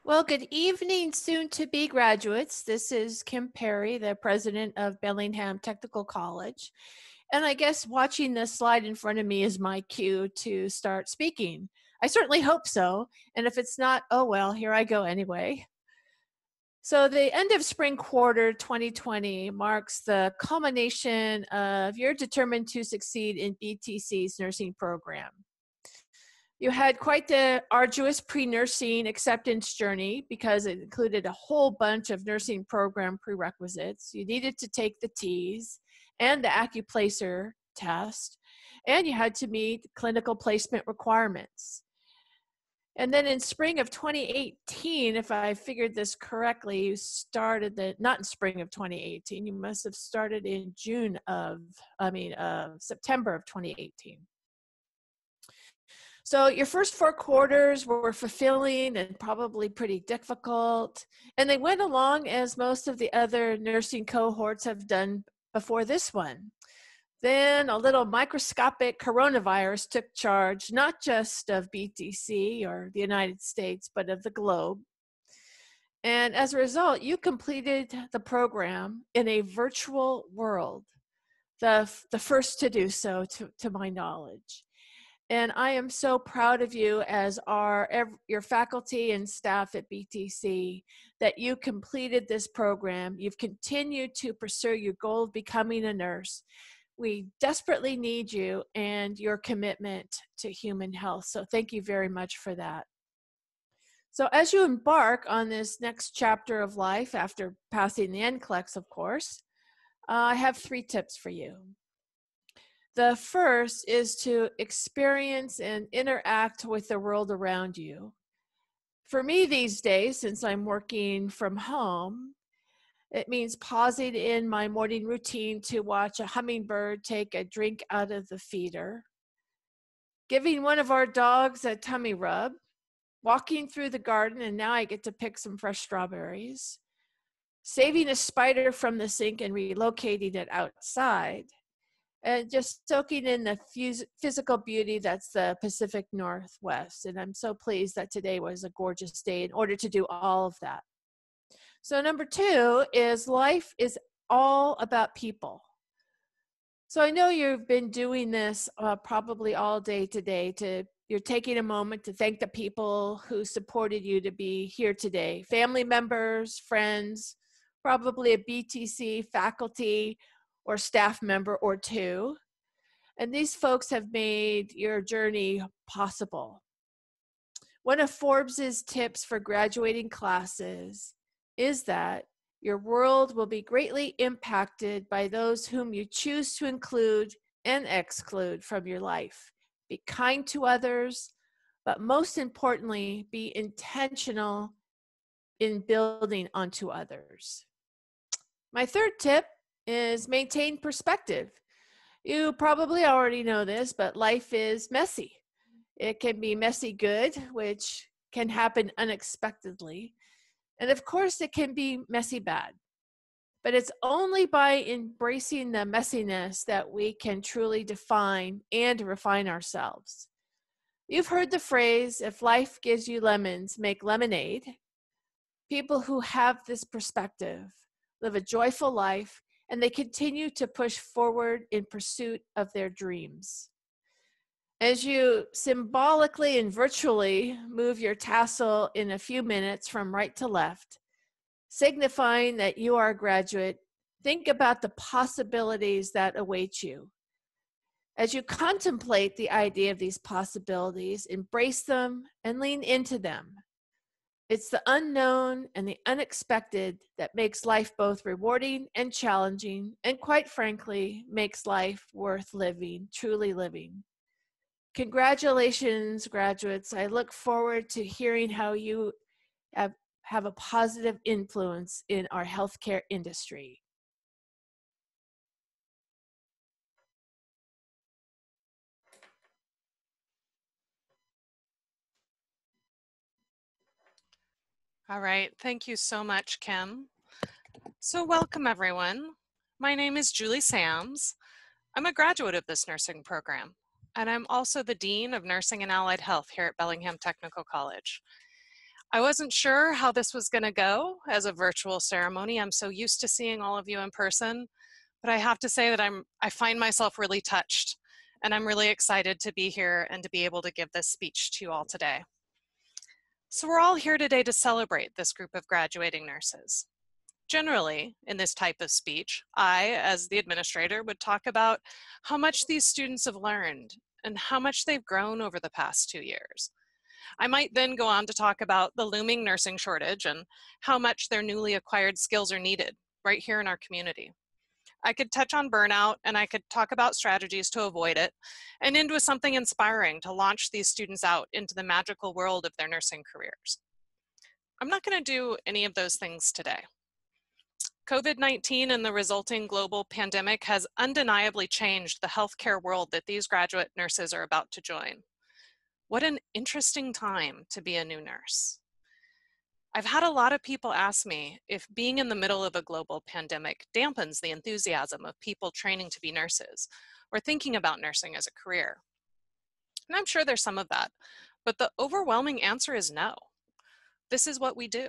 Well, good evening, soon-to-be graduates. This is Kim Perry, the president of Bellingham Technical College. And I guess watching this slide in front of me is my cue to start speaking. I certainly hope so. And if it's not, oh well, here I go anyway. So the end of spring quarter 2020 marks the culmination of you're determined to succeed in BTC's nursing program. You had quite the arduous pre-nursing acceptance journey because it included a whole bunch of nursing program prerequisites. You needed to take the T's and the Accuplacer test, and you had to meet clinical placement requirements. And then in spring of 2018, if I figured this correctly, you started not in spring of 2018, you must have started in September of 2018. So your first 4 quarters were fulfilling and probably pretty difficult, and they went along as most of the other nursing cohorts have done before this one. Then a little microscopic coronavirus took charge, not just of BTC or the United States, but of the globe. And as a result, you completed the program in a virtual world, the first to do so to my knowledge. And I am so proud of you as your faculty and staff at BTC that you completed this program. You've continued to pursue your goal of becoming a nurse. We desperately need you and your commitment to human health. So thank you very much for that. So as you embark on this next chapter of life after passing the NCLEX, of course, I have 3 tips for you. The first is to experience and interact with the world around you. For me these days, since I'm working from home, it means pausing in my morning routine to watch a hummingbird take a drink out of the feeder, giving one of our dogs a tummy rub, walking through the garden, and now I get to pick some fresh strawberries, saving a spider from the sink and relocating it outside, and just soaking in the physical beauty that's the Pacific Northwest. And I'm so pleased that today was a gorgeous day in order to do all of that. So number 2 is life is all about people. So I know you've been doing this probably all day today. You're taking a moment to thank the people who supported you to be here today. Family members, friends, probably a BTC faculty or staff member or 2. And these folks have made your journey possible. One of Forbes's tips for graduating classes is that your world will be greatly impacted by those whom you choose to include and exclude from your life. Be kind to others, but most importantly, be intentional in building onto others. My 3rd tip is maintain perspective. You probably already know this, but life is messy. It can be messy good, which can happen unexpectedly. And of course, it can be messy bad. But it's only by embracing the messiness that we can truly define and refine ourselves. You've heard the phrase, if life gives you lemons, make lemonade. People who have this perspective live a joyful life, and they continue to push forward in pursuit of their dreams. As you symbolically and virtually move your tassel in a few minutes from right to left, signifying that you are a graduate, think about the possibilities that await you. As you contemplate the idea of these possibilities, embrace them and lean into them. It's the unknown and the unexpected that makes life both rewarding and challenging, and quite frankly, makes life worth living, truly living. Congratulations, graduates. I look forward to hearing how you have a positive influence in our healthcare industry. All right, thank you so much, Kim. So welcome, everyone. My name is Julie Sams. I'm a graduate of this nursing program, and I'm also the Dean of Nursing and Allied Health here at Bellingham Technical College. I wasn't sure how this was going to go as a virtual ceremony. I'm so used to seeing all of you in person, but I have to say that I find myself really touched, and I'm really excited to be here and to be able to give this speech to you all today. So we're all here today to celebrate this group of graduating nurses. Generally, in this type of speech, I, as the administrator, would talk about how much these students have learned and how much they've grown over the past 2 years. I might then go on to talk about the looming nursing shortage and how much their newly acquired skills are needed right here in our community. I could touch on burnout, and I could talk about strategies to avoid it, and end with something inspiring to launch these students out into the magical world of their nursing careers. I'm not going to do any of those things today. COVID-19 and the resulting global pandemic has undeniably changed the healthcare world that these graduate nurses are about to join. What an interesting time to be a new nurse. I've had a lot of people ask me if being in the middle of a global pandemic dampens the enthusiasm of people training to be nurses or thinking about nursing as a career. And I'm sure there's some of that, but the overwhelming answer is no. This is what we do.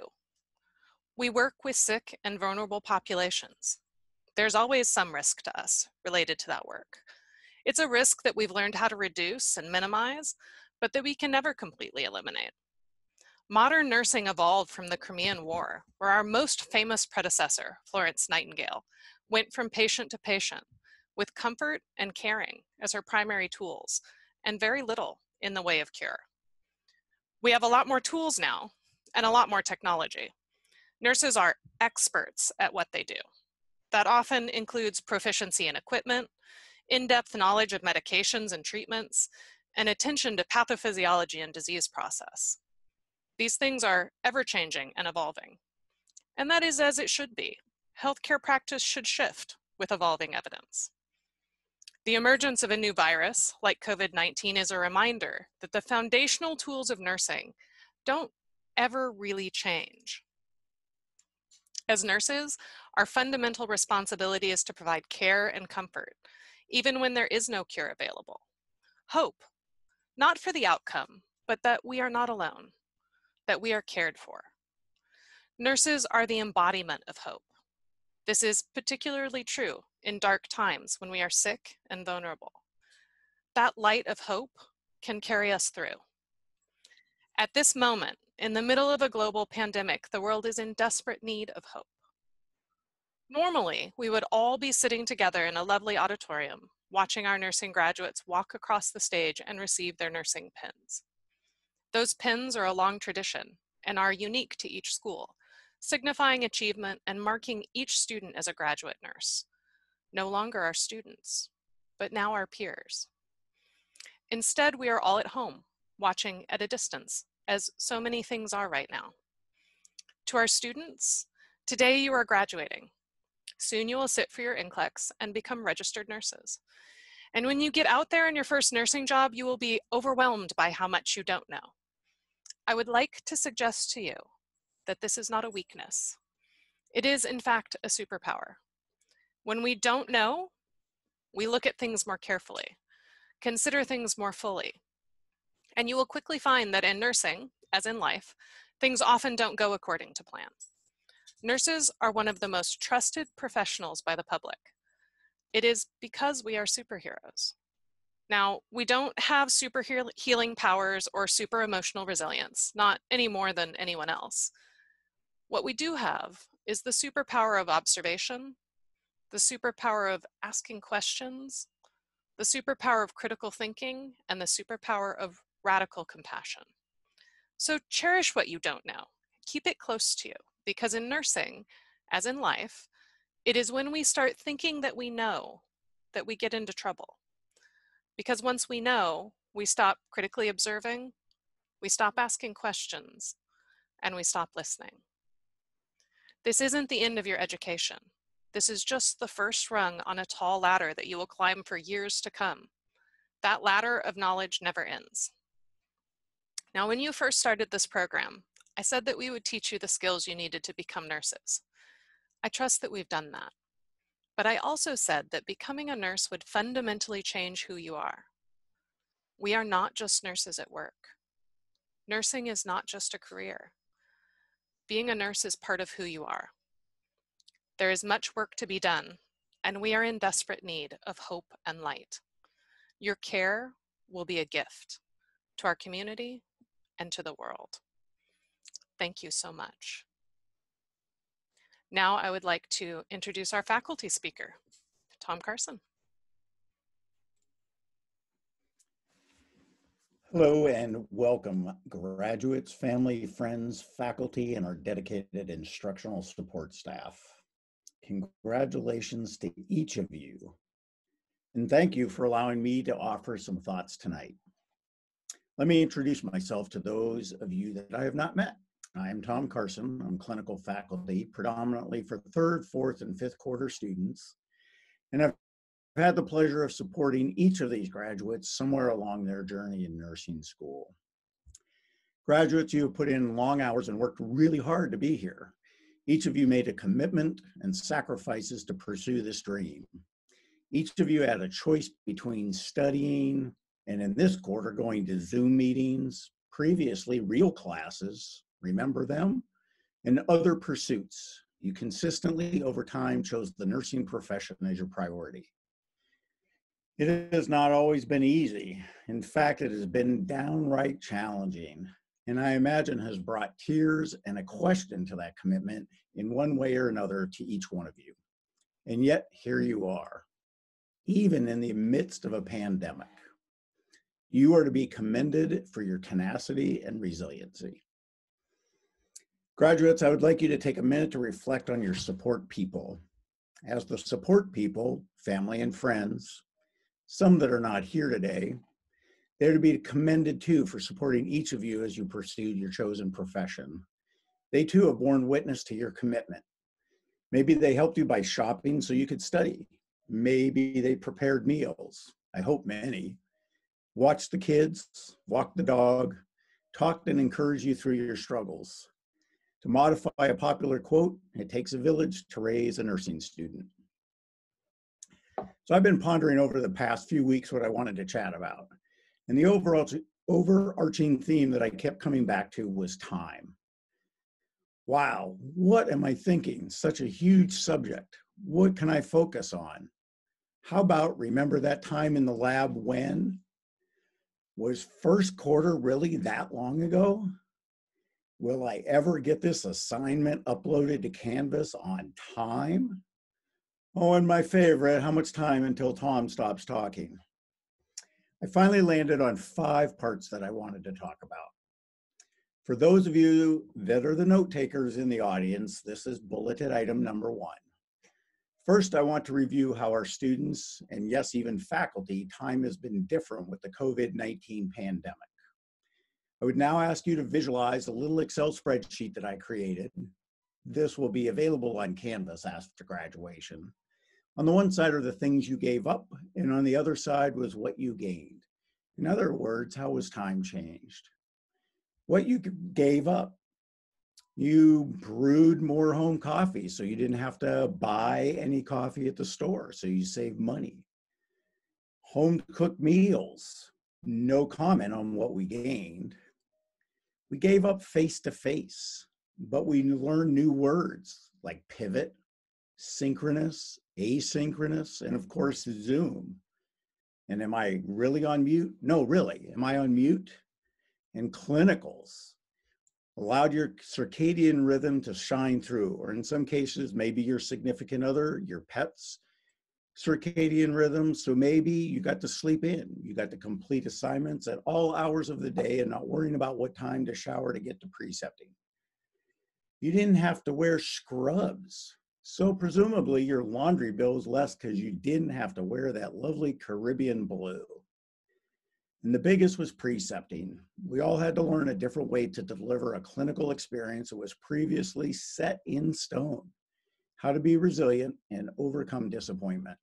We work with sick and vulnerable populations. There's always some risk to us related to that work. It's a risk that we've learned how to reduce and minimize, but that we can never completely eliminate. Modern nursing evolved from the Crimean War, where our most famous predecessor, Florence Nightingale, went from patient to patient with comfort and caring as her primary tools, and very little in the way of cure. We have a lot more tools now and a lot more technology. Nurses are experts at what they do. That often includes proficiency in equipment, in-depth knowledge of medications and treatments, and attention to pathophysiology and disease process. These things are ever-changing and evolving. And that is as it should be. Healthcare practice should shift with evolving evidence. The emergence of a new virus, like COVID-19, is a reminder that the foundational tools of nursing don't ever really change. As nurses, our fundamental responsibility is to provide care and comfort, even when there is no cure available. Hope, not for the outcome, but that we are not alone, that we are cared for. Nurses are the embodiment of hope. This is particularly true in dark times when we are sick and vulnerable. That light of hope can carry us through. At this moment, in the middle of a global pandemic, the world is in desperate need of hope. Normally, we would all be sitting together in a lovely auditorium, watching our nursing graduates walk across the stage and receive their nursing pins. Those pins are a long tradition and are unique to each school, signifying achievement and marking each student as a graduate nurse. No longer our students, but now our peers. Instead, we are all at home, watching at a distance, as so many things are right now. To our students, today you are graduating. Soon you will sit for your NCLEX and become registered nurses. And when you get out there in your first nursing job, you will be overwhelmed by how much you don't know. I would like to suggest to you that this is not a weakness. It is, in fact, a superpower. When we don't know, we look at things more carefully, consider things more fully. And you will quickly find that in nursing, as in life, things often don't go according to plan. Nurses are one of the most trusted professionals by the public. It is because we are superheroes. Now, we don't have super healing powers or super emotional resilience, not any more than anyone else. What we do have is the superpower of observation, the superpower of asking questions, the superpower of critical thinking, and the superpower of radical compassion. So cherish what you don't know. Keep it close to you, because in nursing, as in life, it is when we start thinking that we know that we get into trouble. Because once we know, we stop critically observing, we stop asking questions, and we stop listening. This isn't the end of your education. This is just the first rung on a tall ladder that you will climb for years to come. That ladder of knowledge never ends. Now, when you first started this program, I said that we would teach you the skills you needed to become nurses. I trust that we've done that. But I also said that becoming a nurse would fundamentally change who you are. We are not just nurses at work. Nursing is not just a career. Being a nurse is part of who you are. There is much work to be done, and we are in desperate need of hope and light. Your care will be a gift to our community and to the world. Thank you so much. Now I would like to introduce our faculty speaker, Tom Carson. Hello and welcome, graduates, family, friends, faculty, and our dedicated instructional support staff. Congratulations to each of you, and thank you for allowing me to offer some thoughts tonight. Let me introduce myself to those of you that I have not met. I am Tom Carson. I'm clinical faculty, predominantly for third, fourth, and fifth quarter students, and I've had the pleasure of supporting each of these graduates somewhere along their journey in nursing school. Graduates, you have put in long hours and worked really hard to be here. Each of you made a commitment and sacrifices to pursue this dream. Each of you had a choice between studying and in this quarter going to Zoom meetings, previously real classes, remember them, and other pursuits. You consistently over time chose the nursing profession as your priority. It has not always been easy. In fact, it has been downright challenging, and I imagine has brought tears and a question to that commitment in one way or another to each one of you. And yet, here you are, even in the midst of a pandemic. You are to be commended for your tenacity and resiliency. Graduates, I would like you to take a minute to reflect on your support people. As the support people, family and friends, some that are not here today, they're to be commended too for supporting each of you as you pursued your chosen profession. They too have borne witness to your commitment. Maybe they helped you by shopping so you could study. Maybe they prepared meals, I hope many, watched the kids, walked the dog, talked and encouraged you through your struggles. To modify a popular quote, it takes a village to raise a nursing student. So I've been pondering over the past few weeks what I wanted to chat about. And the overarching theme that I kept coming back to was time. Wow, what am I thinking? Such a huge subject. What can I focus on? How about remember that time in the lab when? Was first quarter really that long ago? Will I ever get this assignment uploaded to Canvas on time? Oh, and my favorite, how much time until Tom stops talking? I finally landed on 5 parts that I wanted to talk about. For those of you that are the note takers in the audience, this is bulleted item number 1. First, I want to review how our students, and yes, even faculty, time has been different with the COVID-19 pandemic. I would now ask you to visualize a little Excel spreadsheet that I created. This will be available on Canvas after graduation. On the one side are the things you gave up, and on the other side was what you gained. In other words, how was time changed? What you gave up. You brewed more home coffee, so you didn't have to buy any coffee at the store, so you saved money. Home cooked meals, no comment on what we gained. We gave up face-to-face, but we learned new words like pivot, synchronous, asynchronous, and of course, Zoom. And am I really on mute? No, really, am I on mute? And clinicals allowed your circadian rhythm to shine through, or in some cases, maybe your significant other, your pet's circadian rhythm. So maybe you got to sleep in, you got to complete assignments at all hours of the day and not worrying about what time to shower to get to precepting. You didn't have to wear scrubs. So presumably your laundry bill is less because you didn't have to wear that lovely Caribbean blue. And the biggest was precepting. We all had to learn a different way to deliver a clinical experience that was previously set in stone. How to be resilient and overcome disappointment.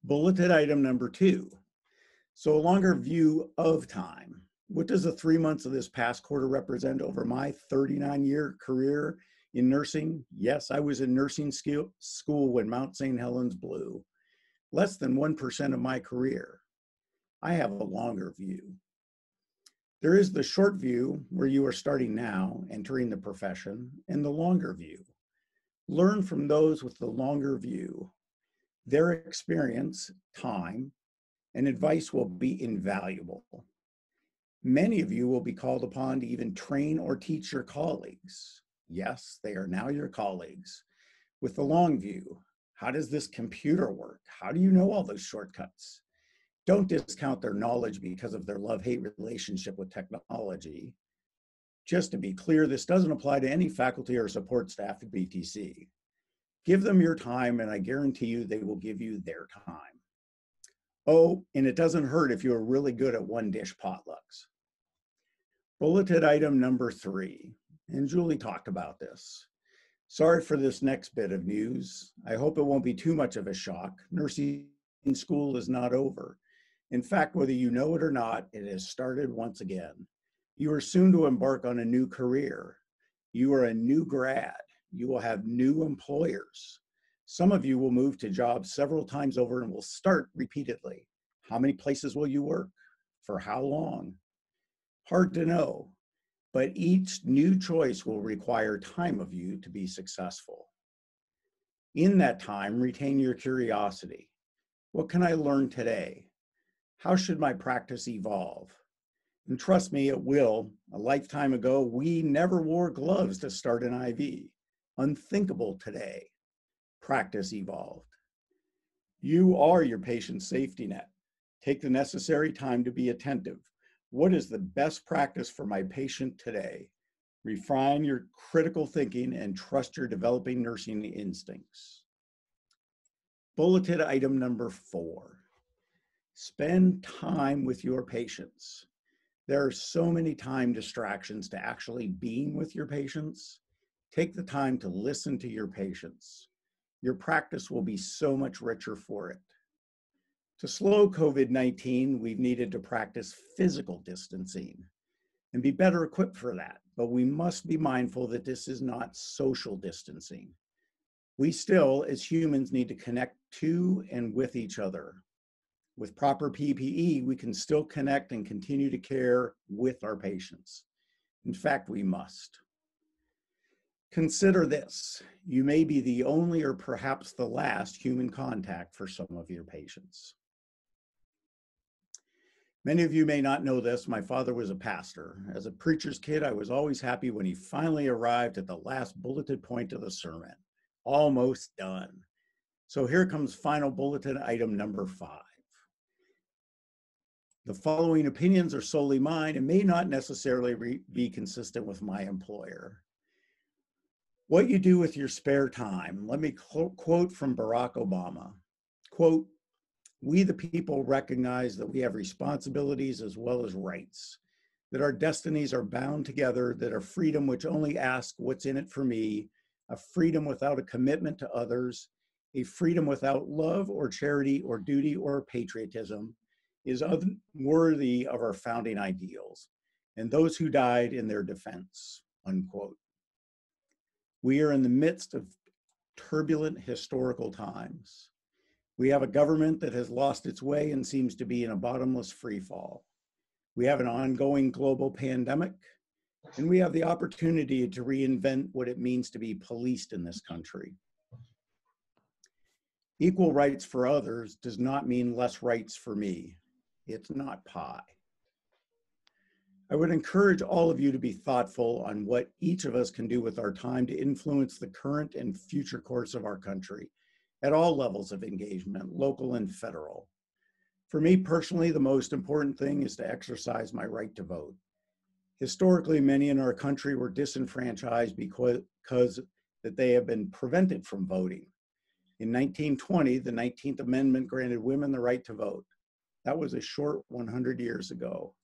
Bulleted item number 2. So a longer view of time. What does the 3 months of this past quarter represent over my 39-year career in nursing? Yes, I was in nursing school when Mount St. Helens blew. Less than 1% of my career. I have a longer view. There is the short view where you are starting now, entering the profession, and the longer view. Learn from those with the longer view. Their experience, time, and advice will be invaluable. Many of you will be called upon to even train or teach your colleagues. Yes, they are now your colleagues. With the long view, how does this computer work? How do you know all those shortcuts? Don't discount their knowledge because of their love-hate relationship with technology. Just to be clear, this doesn't apply to any faculty or support staff at BTC. Give them your time, and I guarantee you they will give you their time. Oh, and it doesn't hurt if you're really good at one-dish potlucks. Bulleted item number 3, and Julie talked about this. Sorry for this next bit of news. I hope it won't be too much of a shock. Nursing school is not over. In fact, whether you know it or not, it has started once again. You are soon to embark on a new career. You are a new grad. You will have new employers. Some of you will move to jobs several times over and will start repeatedly. How many places will you work? For how long? Hard to know, but each new choice will require time of you to be successful. In that time, retain your curiosity. What can I learn today? How should my practice evolve? And trust me, it will. A lifetime ago, we never wore gloves to start an IV. Unthinkable today. Practice evolved. You are your patient's safety net. Take the necessary time to be attentive. What is the best practice for my patient today? Refine your critical thinking and trust your developing nursing instincts. Bulleted item number 4. Spend time with your patients. There are so many time distractions to actually being with your patients. Take the time to listen to your patients. Your practice will be so much richer for it. To slow COVID-19, we've needed to practice physical distancing and be better equipped for that. But we must be mindful that this is not social distancing. We still, as humans, need to connect to and with each other. With proper PPE, we can still connect and continue to care with our patients. In fact, we must. Consider this. You may be the only or perhaps the last human contact for some of your patients. Many of you may not know this. My father was a pastor. As a preacher's kid, I was always happy when he finally arrived at the last bulleted point of the sermon. Almost done. So here comes final bulleted item number 5. The following opinions are solely mine and may not necessarily be consistent with my employer. What you do with your spare time. Let me quote from Barack Obama. Quote, "We the people recognize that we have responsibilities as well as rights, that our destinies are bound together, that a freedom which only asks what's in it for me, a freedom without a commitment to others, a freedom without love or charity or duty or patriotism, is unworthy of our founding ideals, and those who died in their defense," unquote. We are in the midst of turbulent historical times. We have a government that has lost its way and seems to be in a bottomless freefall. We have an ongoing global pandemic, and we have the opportunity to reinvent what it means to be policed in this country. Equal rights for others does not mean less rights for me. It's not pie. I would encourage all of you to be thoughtful on what each of us can do with our time to influence the current and future course of our country at all levels of engagement, local and federal. For me personally, the most important thing is to exercise my right to vote. Historically, many in our country were disenfranchised because that they have been prevented from voting. In 1920, the 19th Amendment granted women the right to vote. That was a short 100 years ago.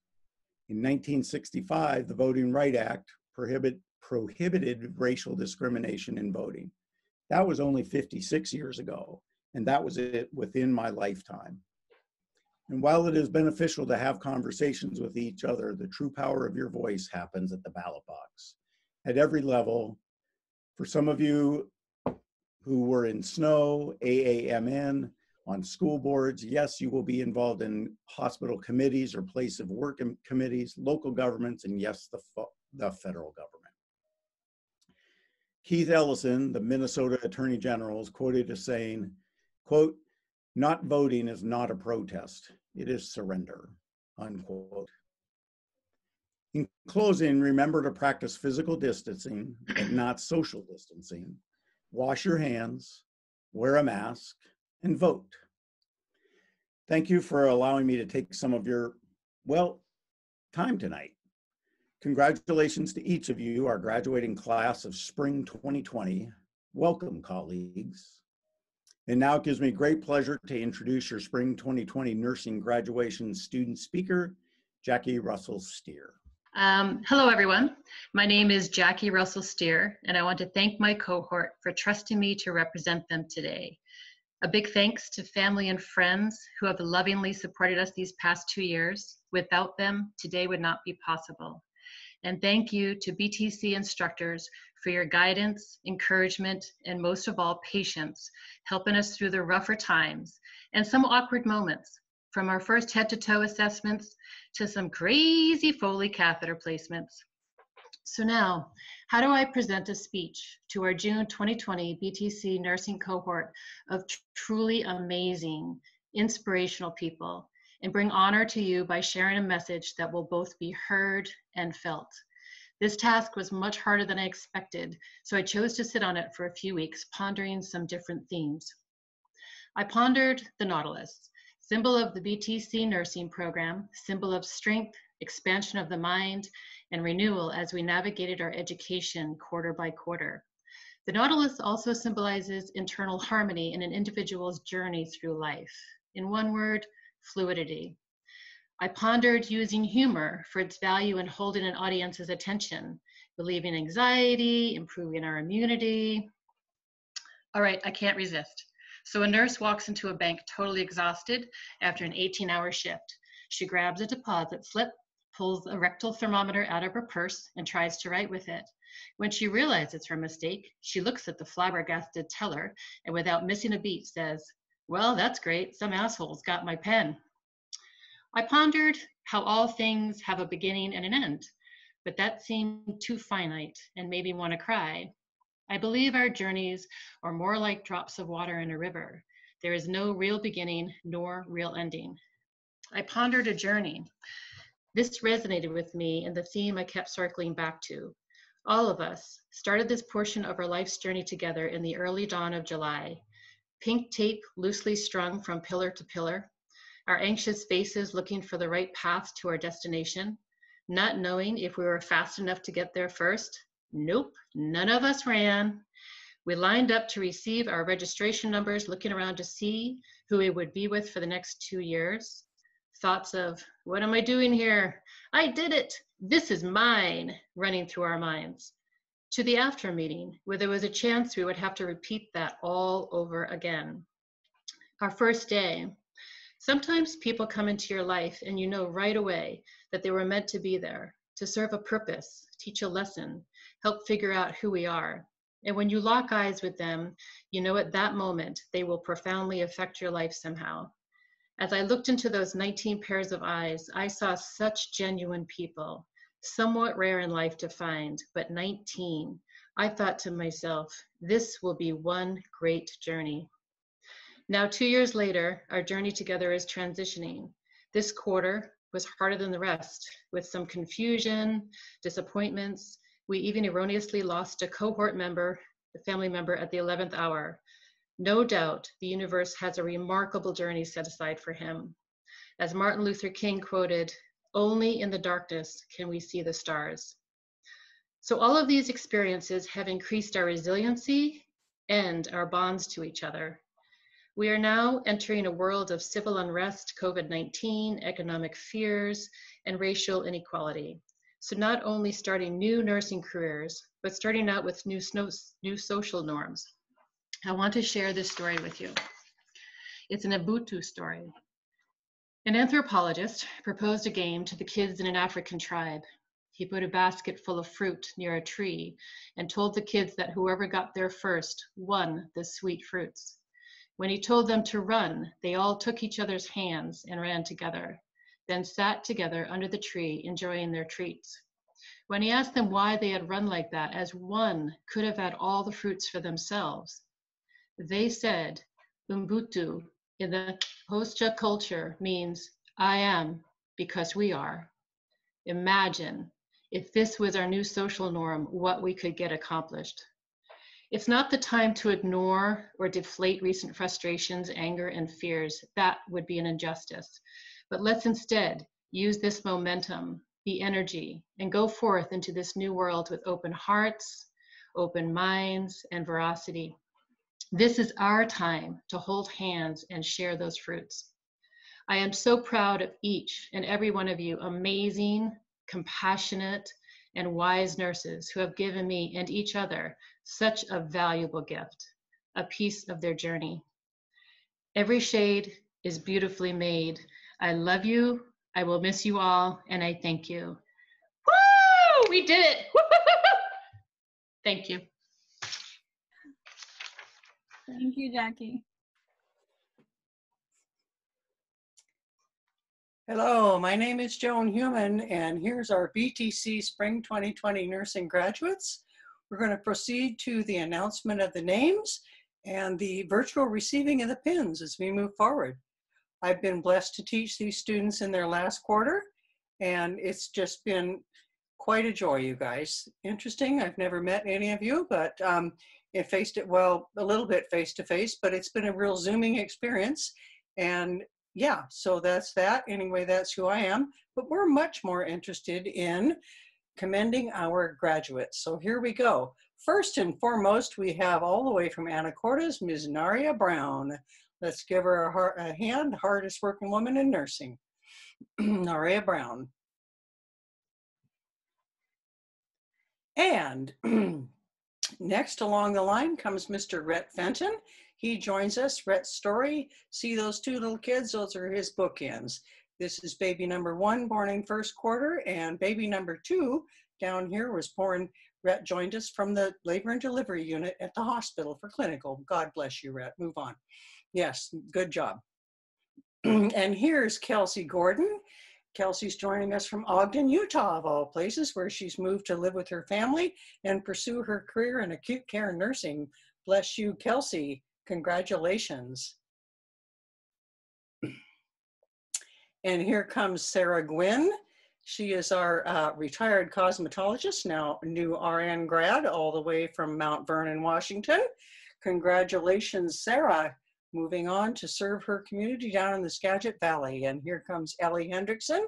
In 1965, the Voting Rights Act prohibited racial discrimination in voting. That was only 56 years ago, and that was it within my lifetime. And while it is beneficial to have conversations with each other, the true power of your voice happens at the ballot box. At every level, for some of you who were in SNO, AAMN, on school boards. Yes, you will be involved in hospital committees or place of work committees, local governments, and yes, the federal government. Keith Ellison, the Minnesota Attorney General, is quoted as saying, quote, "Not voting is not a protest, it is surrender," unquote. In closing, remember to practice physical distancing, but not social distancing. Wash your hands, wear a mask, and vote. Thank you for allowing me to take some of your, well, time tonight. Congratulations to each of you, our graduating class of Spring 2020. Welcome, colleagues. And now it gives me great pleasure to introduce your Spring 2020 Nursing Graduation student speaker, Jackie Russell-Stear. Hello, everyone. My name is Jackie Russell-Stear, and I want to thank my cohort for trusting me to represent them today. A big thanks to family and friends who have lovingly supported us these past 2 years. Without them, today would not be possible. And thank you to BTC instructors for your guidance, encouragement, and most of all, patience, helping us through the rougher times and some awkward moments, from our first head-to-toe assessments to some crazy Foley catheter placements. So now, how do I present a speech to our June 2020 BTC nursing cohort of truly amazing, inspirational people, and bring honor to you by sharing a message that will both be heard and felt? This task was much harder than I expected, so I chose to sit on it for a few weeks, pondering some different themes. I pondered the Nautilus, symbol of the BTC nursing program, symbol of strength, expansion of the mind, and renewal as we navigated our education quarter by quarter. The Nautilus also symbolizes internal harmony in an individual's journey through life. In one word, fluidity. I pondered using humor for its value in holding an audience's attention, relieving anxiety, improving our immunity. All right, I can't resist. So a nurse walks into a bank totally exhausted after an 18-hour shift. She grabs a deposit slip, pulls a rectal thermometer out of her purse, and tries to write with it. When she realizes her mistake, she looks at the flabbergasted teller and without missing a beat says, "Well, that's great. Some assholes got my pen." I pondered how all things have a beginning and an end, but that seemed too finite and made me want to cry. I believe our journeys are more like drops of water in a river. There is no real beginning nor real ending. I pondered a journey. This resonated with me and the theme I kept circling back to. All of us started this portion of our life's journey together in the early dawn of July. Pink tape loosely strung from pillar to pillar, our anxious faces looking for the right path to our destination, not knowing if we were fast enough to get there first. Nope, none of us ran. We lined up to receive our registration numbers, looking around to see who we would be with for the next 2 years. Thoughts of, what am I doing here? I did it. This is mine, running through our minds. To the after meeting, where there was a chance we would have to repeat that all over again. Our first day. Sometimes people come into your life and you know right away that they were meant to be there, to serve a purpose, teach a lesson, help figure out who we are. And when you lock eyes with them, you know at that moment they will profoundly affect your life somehow. As I looked into those 19 pairs of eyes, I saw such genuine people, somewhat rare in life to find, but 19. I thought to myself, this will be one great journey. Now, 2 years later, our journey together is transitioning. This quarter was harder than the rest, with some confusion, disappointments. We even erroneously lost a cohort member, a family member, at the 11th hour. No doubt the universe has a remarkable journey set aside for him. As Martin Luther King quoted, "Only in the darkness can we see the stars." So all of these experiences have increased our resiliency and our bonds to each other. We are now entering a world of civil unrest, COVID-19, economic fears, and racial inequality. So not only starting new nursing careers, but starting out with new social norms. I want to share this story with you. It's an Ubuntu story. An anthropologist proposed a game to the kids in an African tribe. He put a basket full of fruit near a tree and told the kids that whoever got there first won the sweet fruits. When he told them to run, they all took each other's hands and ran together, then sat together under the tree, enjoying their treats. When he asked them why they had run like that, as one could have had all the fruits for themselves, they said, Ubuntu in the Hostja culture means I am because we are. Imagine if this was our new social norm, what we could get accomplished. It's not the time to ignore or deflate recent frustrations, anger, and fears. That would be an injustice. But let's instead use this momentum, the energy, and go forth into this new world with open hearts, open minds, and veracity. This is our time to hold hands and share those fruits. I am so proud of each and every one of you amazing, compassionate, and wise nurses who have given me and each other such a valuable gift, a piece of their journey. Every shade is beautifully made. I love you, I will miss you all, and I thank you. Woo! We did it! Thank you. Thank you, Jackie. Hello, my name is Joan Humen, and here's our BTC Spring 2020 nursing graduates. We're going to proceed to the announcement of the names and the virtual receiving of the pins as we move forward. I've been blessed to teach these students in their last quarter, and it's just been quite a joy, you guys. Interesting, I've never met any of you, but it faced it, well, a little bit face-to-face, but it's been a real Zooming experience. And yeah, so that's that. Anyway, that's who I am. But we're much more interested in commending our graduates. So here we go. First and foremost, we have all the way from Anacortes, Ms. Narya Brown. Let's give her a hand, hardest working woman in nursing. Narya Brown. And next along the line comes Mr. Rhett Fenton. He joins us. Rhett's story, see those two little kids? Those are his bookends. This is baby number 1, born in first quarter, and baby number 2 down here was born. Rhett joined us from the labor and delivery unit at the hospital for clinical. God bless you, Rhett. Move on. Yes, good job. And here's Kelsie Gordon. Kelsie's joining us from Ogden, Utah, of all places, where she's moved to live with her family and pursue her career in acute care nursing. Bless you, Kelsie. Congratulations. And here comes Sarah Gwin. She is our retired cosmetologist, now new RN grad, all the way from Mount Vernon, Washington. Congratulations, Sarah. Moving on to serve her community down in the Skagit Valley. And here comes Ellie Hendrickson,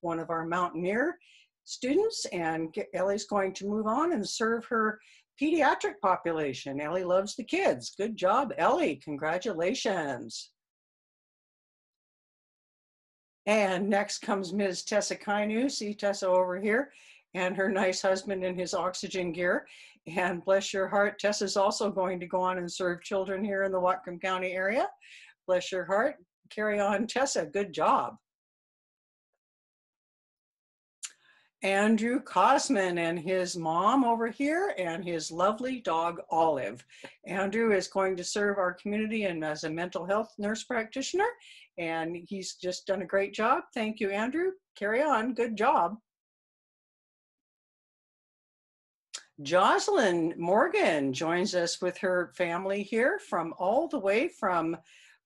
one of our Mountaineer students. And Ellie's going to move on and serve her pediatric population. Ellie loves the kids. Good job, Ellie. Congratulations. And next comes Ms. Tessa Kainu. See Tessa over here, and her nice husband in his oxygen gear. And bless your heart, Tessa's also going to go on and serve children here in the Whatcom County area. Bless your heart. Carry on, Tessa. Good job. Andrew Kossman and his mom over here and his lovely dog, Olive. Andrew is going to serve our community and as a mental health nurse practitioner, and he's just done a great job. Thank you, Andrew. Carry on. Good job. Joslyn Morgan joins us with her family here from all the way from,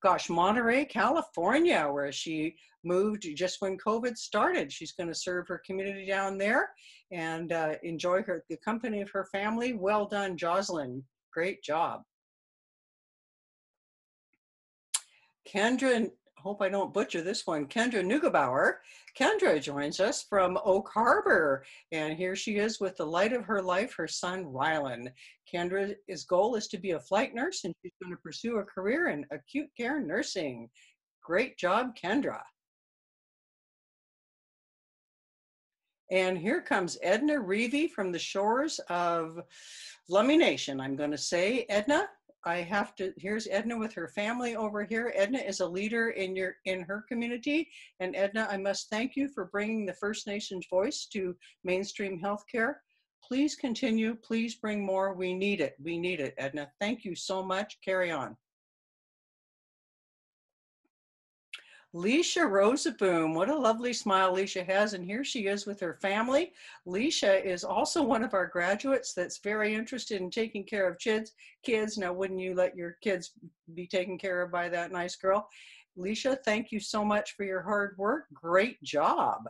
gosh, Monterey, California, where she moved just when COVID started. She's going to serve her community down there and enjoy the company of her family. Well done, Joslyn. Great job. Kendra, hope I don't butcher this one, Kendra Neugebauer. Kendra joins us from Oak Harbor, and here she is with the light of her life, her son, Rylan. Kendra's goal is to be a flight nurse, and she's going to pursue a career in acute care nursing. Great job, Kendra. And here comes Edna Revey from the shores of Lummi Nation. I'm going to say, Edna, here's Edna with her family over here. Edna is a leader in her community. And Edna, I must thank you for bringing the First Nations voice to mainstream healthcare. Please continue, please bring more. We need it, Edna. Thank you so much. Carry on. Leesha Rozeboom, what a lovely smile Leesha has, and here she is with her family. Leesha is also one of our graduates that's very interested in taking care of kids. Now, wouldn't you let your kids be taken care of by that nice girl? Leesha, thank you so much for your hard work. Great job.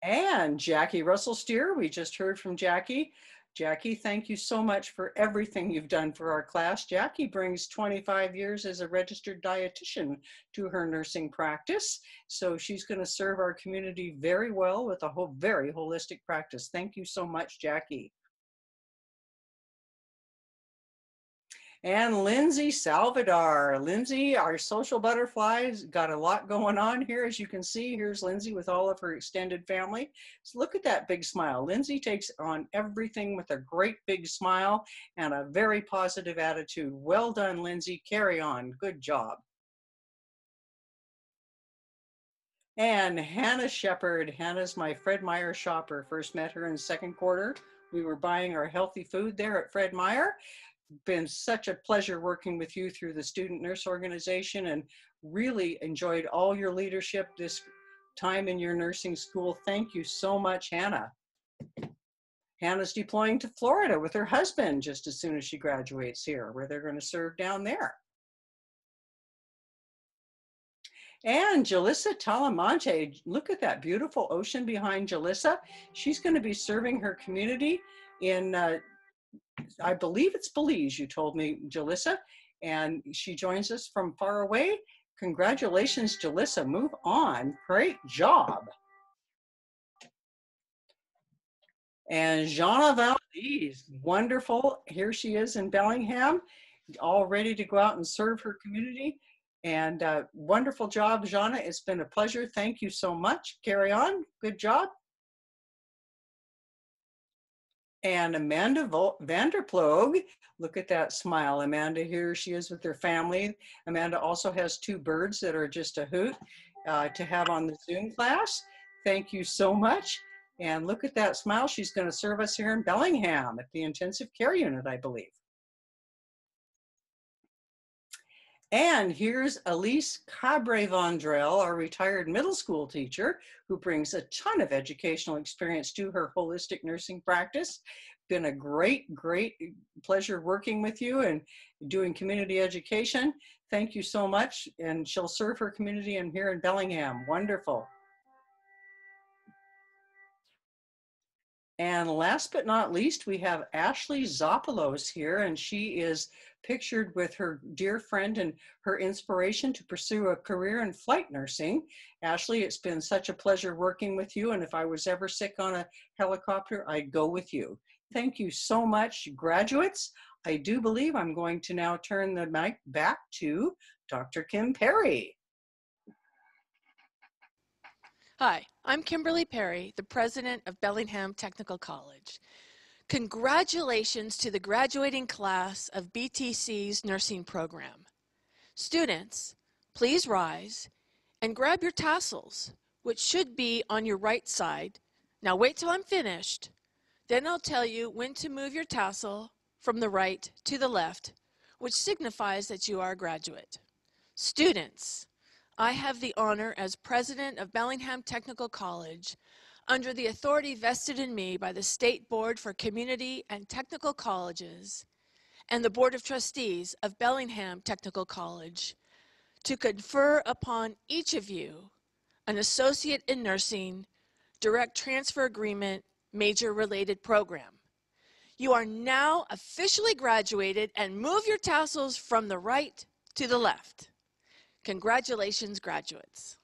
And Jackie Russell-Stear, we just heard from Jackie. Jackie, thank you so much for everything you've done for our class. Jackie brings 25 years as a registered dietitian to her nursing practice. So she's going to serve our community very well with a very holistic practice. Thank you so much, Jackie. And Lindsy Saldivar. Lindsy, our social butterflies, got a lot going on here. As you can see, here's Lindsy with all of her extended family. So look at that big smile. Lindsy takes on everything with a great big smile and a very positive attitude. Well done, Lindsy. Carry on. Good job. And Hanna Sheppard. Hannah's my Fred Meyer shopper. First met her in second quarter. We were buying our healthy food there at Fred Meyer. Been such a pleasure working with you through the student nurse organization, and really enjoyed all your leadership this time in your nursing school. Thank you so much, Hanna. Hannah's deploying to Florida with her husband just as soon as she graduates here, where they're going to serve down there. And Jelissa Talamante, look at that beautiful ocean behind Jelissa. She's going to be serving her community in I believe it's Belize, you told me, Jelissa, and she joins us from far away. Congratulations, Jelissa. Move on. Great job. And Zhanna Valdez, wonderful. Here she is in Bellingham, all ready to go out and serve her community. And wonderful job, Zhanna. It's been a pleasure. Thank you so much. Carry on. Good job. And Amanda Vander, Ploeg, look at that smile. Amanda, here she is with her family. Amanda also has two birds that are just a hoot to have on the Zoom class. Thank you so much. And look at that smile. She's going to serve us here in Bellingham at the intensive care unit, I believe. And here's Elise Vondrell, our retired middle school teacher, who brings a ton of educational experience to her holistic nursing practice. Been a great pleasure working with you and doing community education. Thank you so much. And she'll serve her community here in Bellingham. Wonderful. And last but not least, we have Ashley Zopolos here, and she is pictured with her dear friend and her inspiration to pursue a career in flight nursing. Ashley, it's been such a pleasure working with you, and if I was ever sick on a helicopter, I'd go with you. Thank you so much, graduates. I do believe I'm going to now turn the mic back to Dr. Kim Perry. Hi, I'm Kimberly Perry, the president of Bellingham Technical College. Congratulations to the graduating class of BTC's nursing program. Students, please rise and grab your tassels, which should be on your right side. Now wait till I'm finished. Then I'll tell you when to move your tassel from the right to the left, which signifies that you are a graduate. Students, I have the honor as president of Bellingham Technical College, under the authority vested in me by the State Board for Community and Technical Colleges and the Board of Trustees of Bellingham Technical College, to confer upon each of you an Associate in Nursing Direct Transfer Agreement Major-Related Program. You are now officially graduated, and move your tassels from the right to the left. Congratulations, graduates.